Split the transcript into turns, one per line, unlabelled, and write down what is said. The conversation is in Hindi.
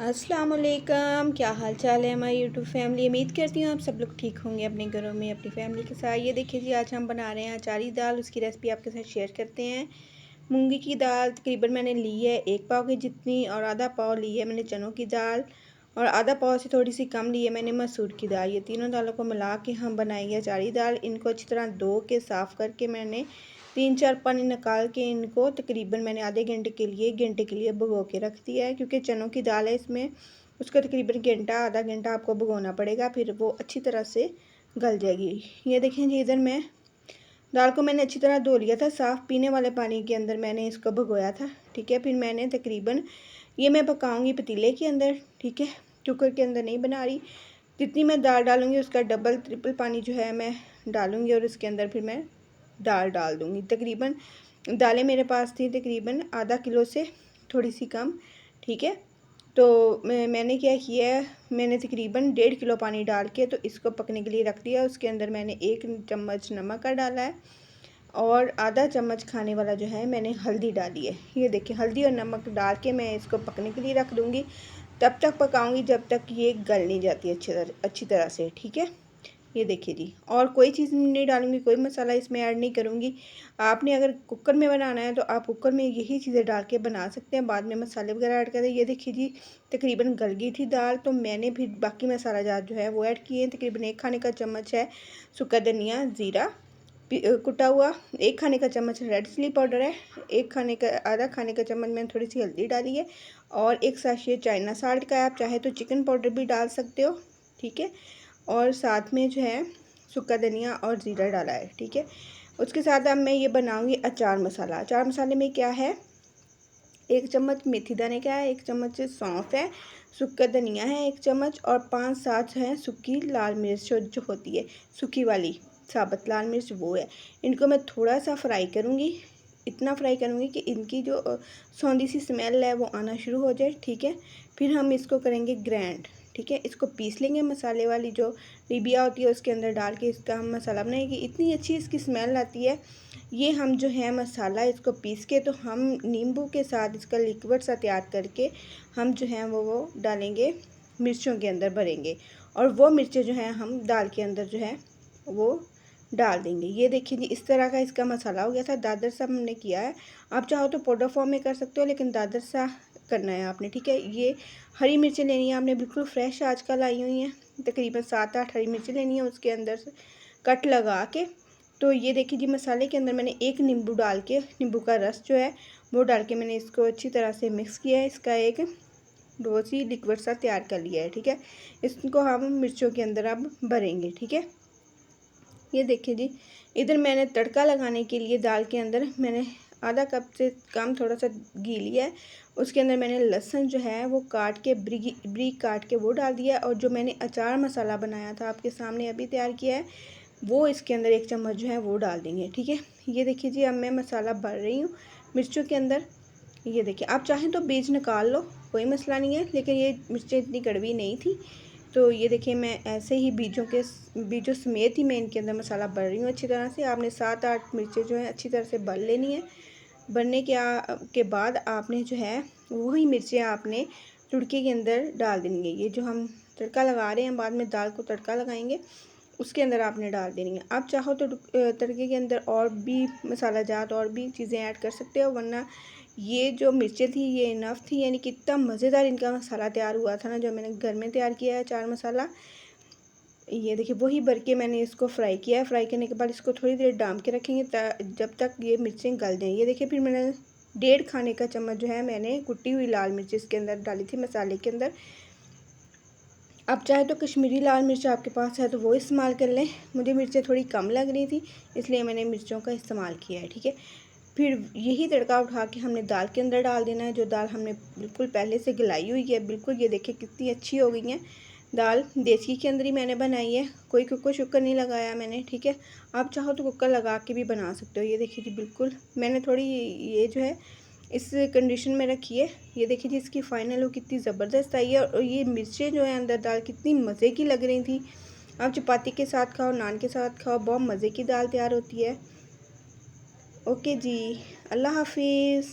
अस्सलाम वालेकुम, क्या हाल चाल है हमारी यूट्यूब फैमिली। उम्मीद करती हूँ आप सब लोग ठीक होंगे अपने घरों में अपनी फैमिली के साथ। ये देखिए जी, आज हम बना रहे हैं अचारी दाल। उसकी रेसिपी आपके साथ शेयर करते हैं। मूंगी की दाल तकरीबन मैंने ली है 1 पाव की जितनी, और आधा पाव ली है मैंने चनों की दाल, और आधा पाव से थोड़ी सी कम ली है मैंने मसूर की दाल। ये तीनों दालों को मिला के हम बनाएंगे अचारी दाल। इनको अच्छी तरह धो के साफ़ करके मैंने 3-4 पानी निकाल के इनको तकरीबन मैंने आधे घंटे के लिए, 1 घंटे के लिए भिगो के रख दिया है, क्योंकि चनों की दाल है इसमें उसको तकरीबन घंटा आधा घंटा आपको भिगोना पड़ेगा, फिर वो अच्छी तरह से गल जाएगी। ये देखें जी, इधर मैं दाल को मैंने अच्छी तरह धो लिया था, साफ़ पीने वाले पानी के अंदर मैंने इसको भिगोया था। ठीक है, फिर मैंने तकरीबन ये मैं पकाऊंगी पतीले के अंदर। ठीक है, कुकर के अंदर नहीं बना रही। जितनी मैं दाल डालूंगी उसका डबल ट्रिपल पानी जो है मैं डालूंगी, और इसके अंदर फिर मैं दाल डाल दूंगी। तकरीबन दालें मेरे पास थी तकरीबन आधा किलो से थोड़ी सी कम। ठीक है, तो मैंने क्या किया है, मैंने तकरीबन 1.5 किलो पानी डाल के तो इसको पकने के लिए रख दिया। उसके अंदर मैंने 1 चम्मच नमक का डाला है, और आधा चम्मच खाने वाला जो है मैंने हल्दी डाली है। ये देखिए, हल्दी और नमक डाल के मैं इसको पकने के लिए रख दूँगी। तब तक पकाऊंगी जब तक ये गल नहीं जाती अच्छी तरह से। ठीक है, ये देखिए जी, और कोई चीज़ नहीं डालूंगी, कोई मसाला इसमें ऐड नहीं करूँगी। आपने अगर कुकर में बनाना है तो आप कुकर में यही चीज़ें डाल के बना सकते हैं, बाद में मसाले वगैरह ऐड करें। ये देखिए जी, तकरीबन गल गई थी दाल, तो मैंने फिर बाकी मसाला जात जो है वो ऐड किए हैं। तकरीबन 1 खाने का चम्मच है सूखा धनिया ज़ीरा कुटा हुआ, 1 खाने का चम्मच रेड चिली पाउडर है, आधा खाने का चम्मच मैंने थोड़ी सी हल्दी डाली है, और 1 साशे चाइना साल्ट का है। आप चाहे तो चिकन पाउडर भी डाल सकते हो। ठीक है, और साथ में जो है सूखा धनिया और ज़ीरा डाला है। ठीक है, उसके साथ अब मैं ये बनाऊंगी अचार मसाला। अचार मसाले में क्या है, 1 चम्मच मेथी दाने का है, 1 चम्मच सौंफ है, सूखा धनिया है 1 चम्मच, और 5-7 है सूखी लाल मिर्च जो होती है सूखी वाली साबुत लाल मिर्च, वो है। इनको मैं थोड़ा सा फ्राई करूँगी, इतना फ्राई करूँगी कि इनकी जो सौंधी सी स्मेल है वो आना शुरू हो जाए। ठीक है, फिर हम इसको करेंगे ग्राइंड। ठीक है, इसको पीस लेंगे, मसाले वाली जो डिबिया होती है उसके अंदर डाल के इसका हम मसाला बनाएंगे। इतनी अच्छी इसकी स्मेल आती है। ये हम जो है मसाला इसको पीस के तो हम नींबू के साथ इसका लिक्विड सा तैयार करके हम जो है वो डालेंगे, मिर्चों के अंदर भरेंगे, और वो मिर्चें जो हैं हम दाल के अंदर जो है वो डाल देंगे। ये देखिए जी, इस तरह का इसका मसाला हो गया था, दादर सा हमने किया है। आप चाहो तो पाउडर फॉर्म में कर सकते हो, लेकिन दादर सा करना है आपने। ठीक है, ये हरी मिर्चें लेनी है आपने, बिल्कुल फ्रेश आजकल आई हुई हैं, तकरीबन 7-8 हरी मिर्चें लेनी है, उसके अंदर से कट लगा के। तो ये देखिए जी, मसाले के अंदर मैंने 1 नींबू डाल के, नींबू का रस जो है वो डाल के मैंने इसको अच्छी तरह से मिक्स किया है। इसका एक डो सी लिक्विड सा तैयार कर लिया है। ठीक है, इसको हम मिर्चों के अंदर अब भरेंगे। ठीक है, ये देखिए जी, इधर मैंने तड़का लगाने के लिए दाल के अंदर मैंने आधा कप से कम थोड़ा सा घी लिया है। उसके अंदर मैंने लहसुन जो है वो काट के ब्रीक काट के वो डाल दिया है, और जो मैंने अचार मसाला बनाया था आपके सामने अभी तैयार किया है वो इसके अंदर 1 चम्मच जो है वो डाल देंगे। ठीक है, ये देखिए जी, अब मैं मसाला भर रही हूँ मिर्चों के अंदर। ये देखिए, आप चाहें तो बीज निकाल लो, कोई मसला नहीं है, लेकिन ये मिर्चें इतनी कड़वी नहीं थी। तो ये देखिए, मैं ऐसे ही बीजों समेत ही मैं इनके अंदर मसाला भर रही हूँ अच्छी तरह से। आपने 7-8 मिर्चें जो है अच्छी तरह से भर लेनी है। भरने के बाद आपने जो है वही मिर्चें आपने तुड़के के अंदर डाल देनी है। ये जो हम तड़का लगा रहे हैं, बाद में दाल को तड़का लगाएंगे उसके अंदर आपने डाल देनी है। आप चाहो तो तड़के के अंदर और भी मसाला जात और भी चीज़ें ऐड कर सकते हो, वरना ये जो मिर्चें थी ये इनफ थी। यानी कितना मज़ेदार इनका मसाला तैयार हुआ था ना, जो मैंने घर में तैयार किया है चार मसाला। ये देखिए, वही भर के मैंने इसको फ्राई किया है। फ्राई करने के बाद इसको थोड़ी देर डाम के रखेंगे जब तक ये मिर्चें गल जाएँ। ये देखिए, फिर मैंने 1.5 खाने का चम्मच जो है मैंने कुटी हुई लाल मिर्च इसके अंदर डाली थी मसाले के अंदर। आप चाहे तो कश्मीरी लाल मिर्च आपके पास है तो वो इस्तेमाल कर लें। मुझे मिर्चें थोड़ी कम लग रही थी, इसलिए मैंने मिर्चों का इस्तेमाल किया है। ठीक है, फिर यही तड़का उठा के हमने दाल के अंदर डाल देना है, जो दाल हमने बिल्कुल पहले से गलाई हुई है। बिल्कुल, ये देखिए कितनी अच्छी हो गई है दाल। देसी के अंदर ही मैंने बनाई है, कोई कुकर शुकर नहीं लगाया मैंने। ठीक है, आप चाहो तो कुकर लगा के भी बना सकते हो। ये देखिए जी, बिल्कुल मैंने थोड़ी ये जो है इस कंडीशन में रखी है। ये देखिए जी, इसकी फाइनल लुक कितनी ज़बरदस्त आई है, और ये मिर्चें जो है अंदर दाल कितनी मज़े की लग रही थी। आप चपाती के साथ खाओ, नान के साथ खाओ, बहुत मज़े की दाल तैयार होती है। ओके जी, अल्लाह हाफिज़।